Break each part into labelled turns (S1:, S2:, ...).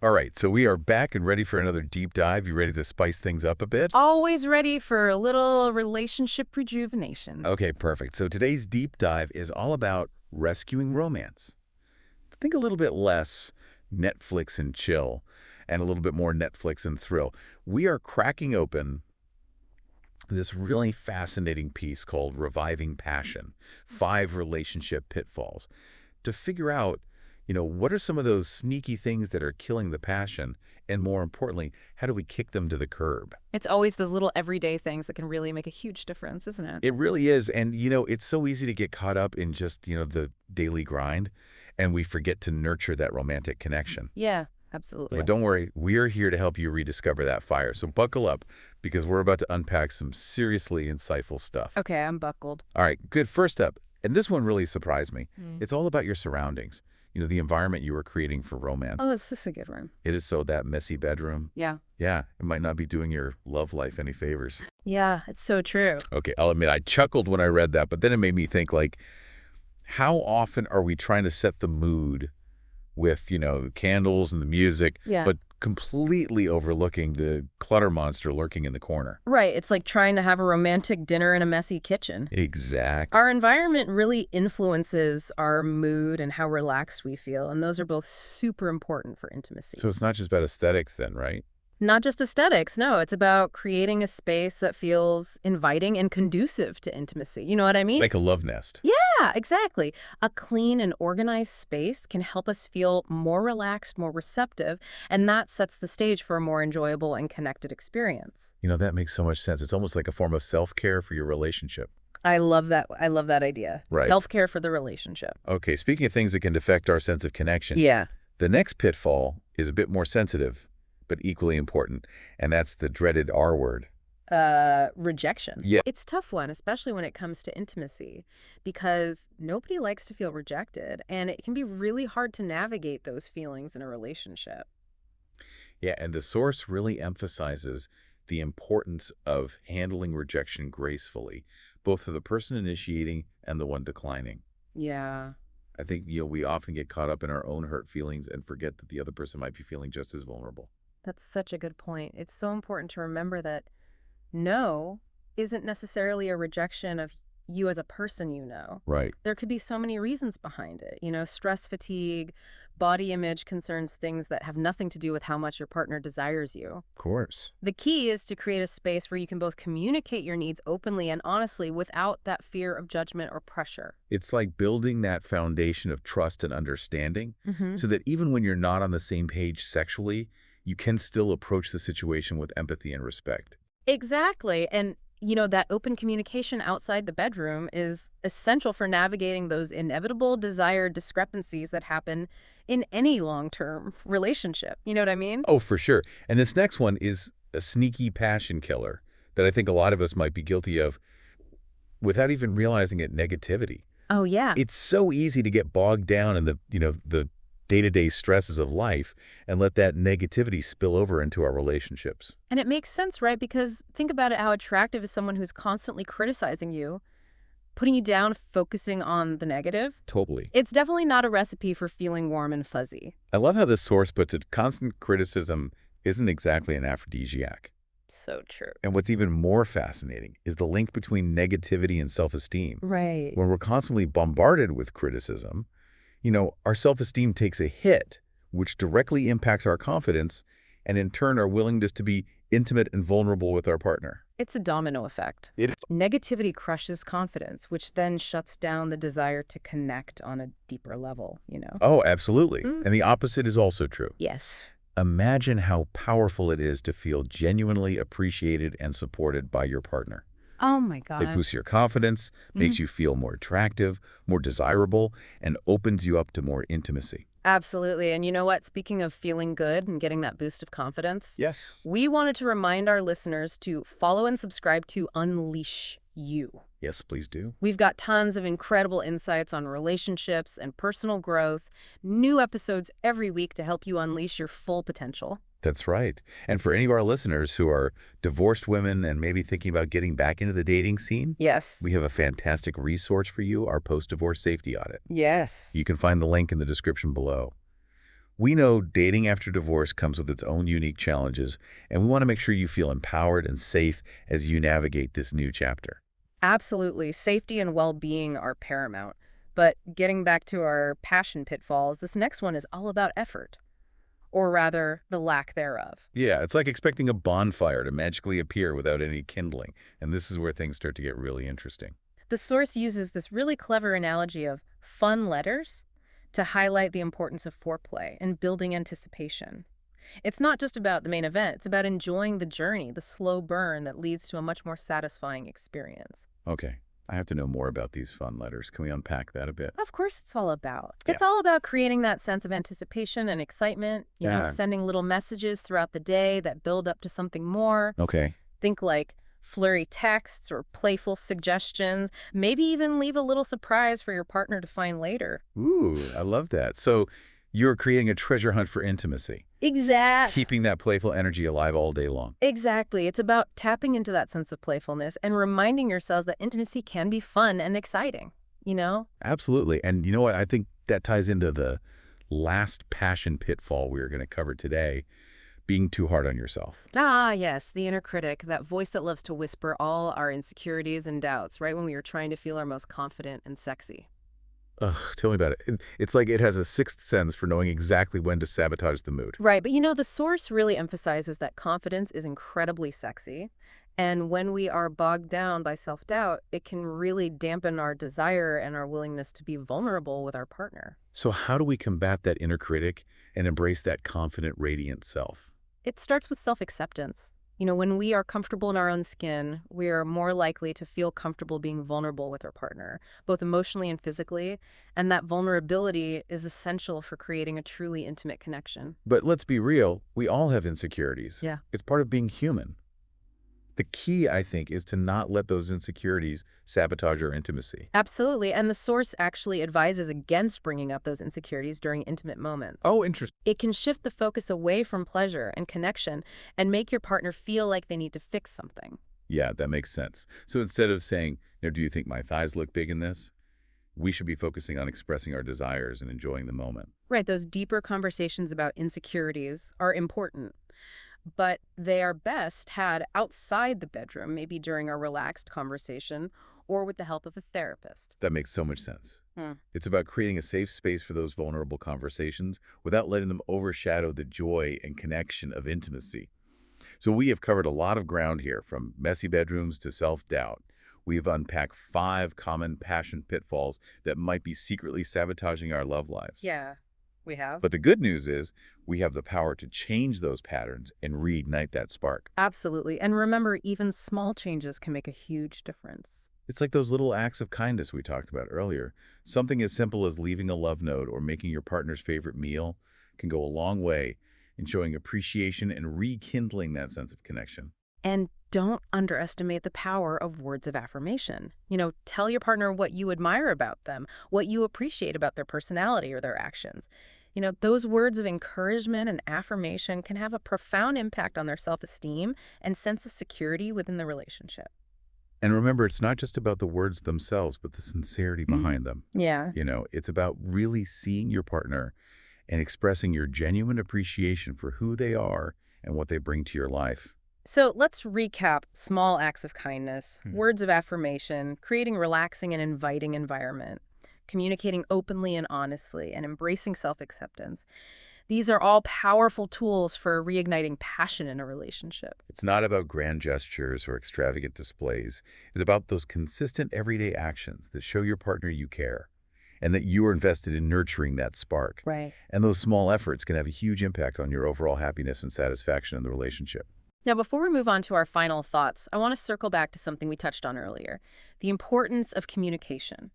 S1: All right, so we are back and ready for another deep dive. You ready to spice things up a bit?
S2: Always ready for a little relationship rejuvenation.
S1: Okay, perfect. So today's deep dive is all about rescuing romance. Think a little bit less Netflix and chill and a little bit more Netflix and thrill. We are cracking open this really fascinating piece called Reviving Passion, 5 Relationship Pitfalls, to figure out, what are some of those sneaky things that are killing the passion? And more importantly, how do we kick them to the curb?
S2: It's always those little everyday things that can really make a huge difference, isn't it?
S1: It really is. And, it's so easy to get caught up in just, the daily grind, and we forget to nurture that romantic connection.
S2: Yeah, absolutely.
S1: But don't worry, we are here to help you rediscover that fire. So buckle up, because we're about to unpack some seriously insightful stuff.
S2: Okay, I'm buckled.
S1: All right, good. First up, and this one really surprised me.
S2: Mm.
S1: It's all about your surroundings. The environment you were creating for romance.
S2: Oh, this is a good one.
S1: It is so that messy bedroom.
S2: Yeah.
S1: Yeah, it might not be doing your love life any favors.
S2: Yeah, it's so true.
S1: Okay, I'll admit I chuckled when I read that, but then it made me think, like, how often are we trying to set the mood with, the candles and the music,
S2: Yeah.
S1: but completely overlooking the clutter monster lurking in the corner?
S2: Right, it's like trying to have a romantic dinner in a messy kitchen.
S1: Exactly.
S2: Our environment really influences our mood and how relaxed we feel, and those are both super important for intimacy.
S1: So it's not just about aesthetics then, right?
S2: Not just aesthetics, no. It's about creating a space that feels inviting and conducive to intimacy. You know what I mean?
S1: Like a love nest.
S2: Yeah, exactly. A clean and organized space can help us feel more relaxed, more receptive, and that sets the stage for a more enjoyable and connected experience.
S1: That makes so much sense. It's almost like a form of self-care for your relationship.
S2: I love that. I love that idea.
S1: Right.
S2: Healthcare for the relationship.
S1: Okay, speaking of things that can affect our sense of connection,
S2: Yeah.
S1: the next pitfall is a bit more sensitive, but equally important, and that's the dreaded R word.
S2: Rejection.
S1: Yeah.
S2: It's a tough one, especially when it comes to intimacy, because nobody likes to feel rejected, and it can be really hard to navigate those feelings in a relationship.
S1: Yeah, and the source really emphasizes the importance of handling rejection gracefully, both for the person initiating and the one declining.
S2: Yeah.
S1: I think, we often get caught up in our own hurt feelings and forget that the other person might be feeling just as vulnerable.
S2: That's such a good point. It's so important to remember that no isn't necessarily a rejection of you as a person,
S1: Right.
S2: There could be so many reasons behind it. Stress fatigue, body image concerns, things that have nothing to do with how much your partner desires you.
S1: Of course.
S2: The key is to create a space where you can both communicate your needs openly and honestly without that fear of judgment or pressure.
S1: It's like building that foundation of trust and understanding so that even when you're not on the same page sexually, you can still approach the situation with empathy and respect.
S2: Exactly. And, that open communication outside the bedroom is essential for navigating those inevitable desired discrepancies that happen in any long-term relationship. You know what I mean?
S1: Oh, for sure. And this next one is a sneaky passion killer that I think a lot of us might be guilty of without even realizing it, negativity.
S2: Oh, yeah.
S1: It's so easy to get bogged down in the day-to-day stresses of life and let that negativity spill over into our relationships.
S2: And it makes sense, right? Because think about it, how attractive is someone who's constantly criticizing you, putting you down, focusing on the negative?
S1: Totally.
S2: It's definitely not a recipe for feeling warm and fuzzy.
S1: I love how this source puts it, constant criticism isn't exactly an aphrodisiac.
S2: So true.
S1: And what's even more fascinating is the link between negativity and self-esteem.
S2: Right.
S1: When we're constantly bombarded with criticism, our self-esteem takes a hit, which directly impacts our confidence and in turn our willingness to be intimate and vulnerable with our partner.
S2: It's a domino effect.
S1: It is.
S2: Negativity crushes confidence, which then shuts down the desire to connect on a deeper level,
S1: Oh, absolutely.
S2: Mm.
S1: And the opposite is also true.
S2: Yes.
S1: Imagine how powerful it is to feel genuinely appreciated and supported by your partner.
S2: Oh, my
S1: It
S2: God.
S1: boosts your confidence, makes you feel more attractive, more desirable, and opens you up to more intimacy.
S2: Absolutely. And you know what? Speaking of feeling good and getting that boost of confidence,
S1: Yes.
S2: we wanted to remind our listeners to follow and subscribe to Unleash You.
S1: Yes, please do.
S2: We've got tons of incredible insights on relationships and personal growth, new episodes every week to help you unleash your full potential.
S1: That's right. And for any of our listeners who are divorced women and maybe thinking about getting back into the dating scene,
S2: Yes.
S1: we have a fantastic resource for you, our post-divorce safety audit.
S2: Yes.
S1: You can find the link in the description below. We know dating after divorce comes with its own unique challenges, and we want to make sure you feel empowered and safe as you navigate this new chapter.
S2: Absolutely. Safety and well-being are paramount. But getting back to our passion pitfalls, this next one is all about effort, or rather, the lack thereof.
S1: Yeah, it's like expecting a bonfire to magically appear without any kindling, and this is where things start to get really interesting.
S2: The source uses this really clever analogy of fun letters to highlight the importance of foreplay and building anticipation. It's not just about the main event, it's about enjoying the journey, the slow burn that leads to a much more satisfying experience.
S1: Okay, I have to know more about these fun letters. Can we unpack that a bit?
S2: Of course, it's all about.
S1: Yeah.
S2: It's all about creating that sense of anticipation and excitement,
S1: Yeah.
S2: sending little messages throughout the day that build up to something more.
S1: Okay.
S2: Think like flurry texts or playful suggestions, maybe even leave a little surprise for your partner to find later.
S1: Ooh, I love that. So you're creating a treasure hunt for intimacy,
S2: Exactly.
S1: keeping that playful energy alive all day long.
S2: Exactly. It's about tapping into that sense of playfulness and reminding yourselves that intimacy can be fun and exciting.
S1: Absolutely. And you know what? I think that ties into the last passion pitfall we're going to cover today, being too hard on yourself.
S2: Ah, yes, the inner critic, that voice that loves to whisper all our insecurities and doubts right when we are trying to feel our most confident and sexy.
S1: Ugh, tell me about it. It's like it has a sixth sense for knowing exactly when to sabotage the mood.
S2: Right, but the source really emphasizes that confidence is incredibly sexy. And when we are bogged down by self-doubt, it can really dampen our desire and our willingness to be vulnerable with our partner.
S1: So how do we combat that inner critic and embrace that confident, radiant self?
S2: It starts with self-acceptance. When we are comfortable in our own skin, we are more likely to feel comfortable being vulnerable with our partner, both emotionally and physically, and that vulnerability is essential for creating a truly intimate connection.
S1: But let's be real, we all have insecurities.
S2: Yeah.
S1: It's part of being human. The key, I think, is to not let those insecurities sabotage our intimacy.
S2: Absolutely, and the source actually advises against bringing up those insecurities during intimate moments.
S1: Oh, interesting.
S2: It can shift the focus away from pleasure and connection and make your partner feel like they need to fix something.
S1: Yeah, that makes sense. So instead of saying, do you think my thighs look big in this? We should be focusing on expressing our desires and enjoying the moment.
S2: Right, those deeper conversations about insecurities are important, but they are best had outside the bedroom, maybe during a relaxed conversation or with the help of a therapist.
S1: That makes so much sense.
S2: Hmm.
S1: It's about creating a safe space for those vulnerable conversations without letting them overshadow the joy and connection of intimacy. So we have covered a lot of ground here, from messy bedrooms to self-doubt. We've unpacked 5 common passion pitfalls that might be secretly sabotaging our love lives.
S2: Yeah, we have.
S1: But the good news is we have the power to change those patterns and reignite that spark.
S2: Absolutely. And remember, even small changes can make a huge difference.
S1: It's like those little acts of kindness we talked about earlier. Something as simple as leaving a love note or making your partner's favorite meal can go a long way in showing appreciation and rekindling that sense of connection.
S2: And don't underestimate the power of words of affirmation. Tell your partner what you admire about them, what you appreciate about their personality or their actions. Those words of encouragement and affirmation can have a profound impact on their self-esteem and sense of security within the relationship.
S1: And remember, it's not just about the words themselves, but the sincerity behind them.
S2: Yeah.
S1: It's about really seeing your partner and expressing your genuine appreciation for who they are and what they bring to your life.
S2: So let's recap small acts of kindness,
S1: Hmm.
S2: words of affirmation, creating a relaxing and inviting environment, communicating openly and honestly, and embracing self-acceptance. These are all powerful tools for reigniting passion in a relationship.
S1: It's not about grand gestures or extravagant displays. It's about those consistent everyday actions that show your partner you care and that you are invested in nurturing that spark.
S2: Right.
S1: And those small efforts can have a huge impact on your overall happiness and satisfaction in the relationship.
S2: Now, before we move on to our final thoughts, I want to circle back to something we touched on earlier, the importance of communication.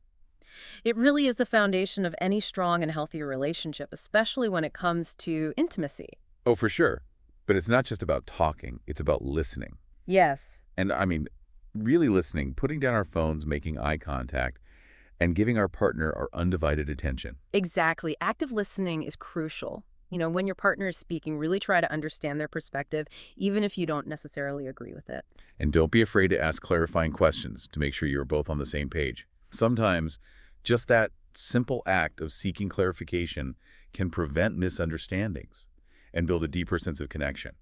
S2: It really is the foundation of any strong and healthy relationship, especially when it comes to intimacy.
S1: Oh, for sure. But it's not just about talking. It's about listening.
S2: Yes.
S1: And I mean, really listening, putting down our phones, making eye contact, and giving our partner our undivided attention.
S2: Exactly. Active listening is crucial. When your partner is speaking, really try to understand their perspective, even if you don't necessarily agree with it.
S1: And don't be afraid to ask clarifying questions to make sure you're both on the same page. Sometimes, just that simple act of seeking clarification can prevent misunderstandings and build a deeper sense of connection.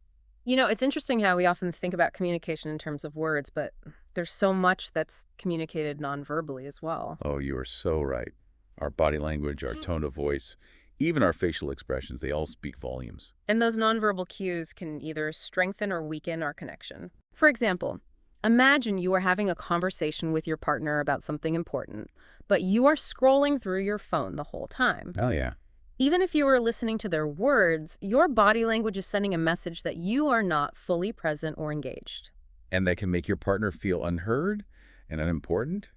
S2: It's interesting how we often think about communication in terms of words, but there's so much that's communicated nonverbally as well.
S1: Oh, you are so right. Our body language, our tone of voice, even our facial expressions, they all speak volumes.
S2: And those nonverbal cues can either strengthen or weaken our connection. For example, imagine you are having a conversation with your partner about something important, but you are scrolling through your phone the whole time.
S1: Oh, yeah.
S2: Even if you are listening to their words, your body language is sending a message that you are not fully present or engaged.
S1: And that can make your partner feel unheard and unimportant,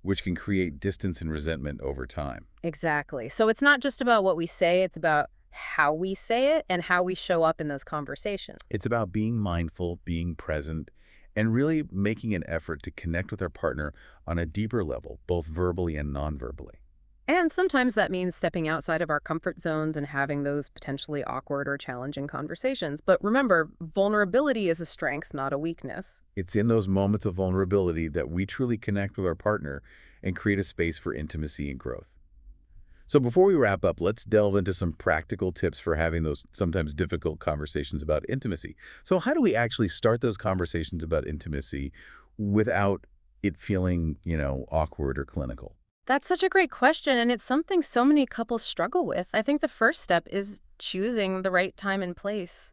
S1: which can create distance and resentment over time.
S2: Exactly. So it's not just about what we say, it's about how we say it and how we show up in those conversations.
S1: It's about being mindful, being present, and really making an effort to connect with our partner on a deeper level, both verbally and non-verbally.
S2: And sometimes that means stepping outside of our comfort zones and having those potentially awkward or challenging conversations. But remember, vulnerability is a strength, not a weakness.
S1: It's in those moments of vulnerability that we truly connect with our partner and create a space for intimacy and growth. So before we wrap up, let's delve into some practical tips for having those sometimes difficult conversations about intimacy. So how do we actually start those conversations about intimacy without it feeling, awkward or clinical?
S2: That's such a great question, and it's something so many couples struggle with. I think the first step is choosing the right time and place.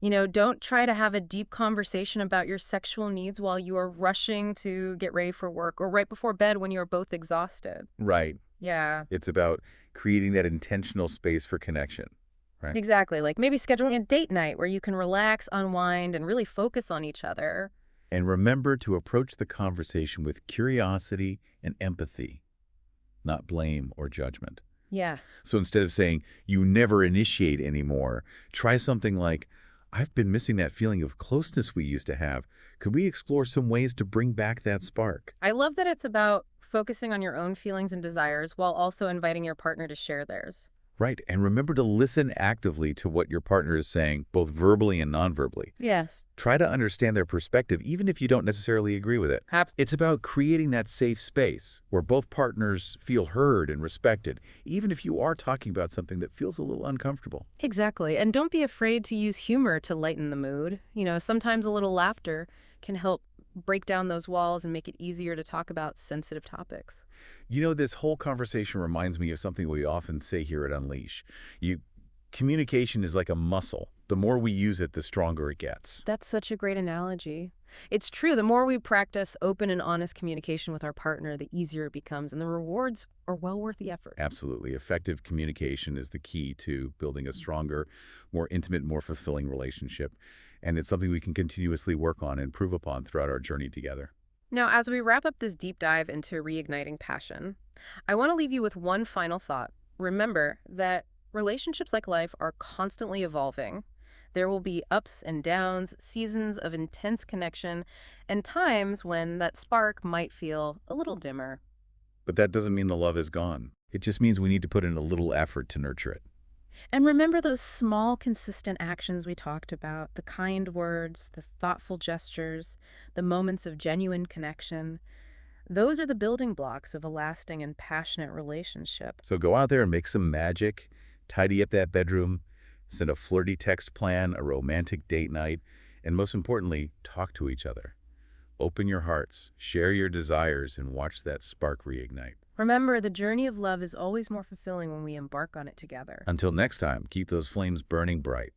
S2: Don't try to have a deep conversation about your sexual needs while you are rushing to get ready for work or right before bed when you're both exhausted.
S1: Right.
S2: Yeah,
S1: It's about creating that intentional space for connection, right?
S2: exactly. Like maybe scheduling a date night where you can relax, unwind, and really focus on each other.
S1: And remember to approach the conversation with curiosity and empathy, not blame or judgment.
S2: Yeah.
S1: So instead of saying, you never initiate anymore, try something like, I've been missing that feeling of closeness we used to have. Could we explore some ways to bring back that spark?
S2: I love that it's about focusing on your own feelings and desires while also inviting your partner to share theirs.
S1: Right. And remember to listen actively to what your partner is saying, both verbally and non-verbally.
S2: Yes.
S1: Try to understand their perspective, even if you don't necessarily agree with it. It's about creating that safe space where both partners feel heard and respected, even if you are talking about something that feels a little uncomfortable.
S2: Exactly. And don't be afraid to use humor to lighten the mood. Sometimes a little laughter can help break down those walls and make it easier to talk about sensitive topics.
S1: This whole conversation reminds me of something we often say here at Unleash. Communication is like a muscle. The more we use it, the stronger it gets.
S2: That's such a great analogy. It's true. The more we practice open and honest communication with our partner, the easier it becomes, and the rewards are well worth the effort.
S1: Absolutely. Effective communication is the key to building a stronger, more intimate, more fulfilling relationship. And it's something we can continuously work on and improve upon throughout our journey together.
S2: Now, as we wrap up this deep dive into reigniting passion, I want to leave you with one final thought. Remember that relationships like life are constantly evolving. There will be ups and downs, seasons of intense connection, and times when that spark might feel a little dimmer.
S1: But that doesn't mean the love is gone. It just means we need to put in a little effort to nurture it.
S2: And remember those small, consistent actions we talked about, the kind words, the thoughtful gestures, the moments of genuine connection. Those are the building blocks of a lasting and passionate relationship.
S1: So go out there and make some magic, tidy up that bedroom, send a flirty text plan, a romantic date night, and most importantly, talk to each other. Open your hearts, share your desires, and watch that spark reignite.
S2: Remember, the journey of love is always more fulfilling when we embark on it together.
S1: Until next time, keep those flames burning bright.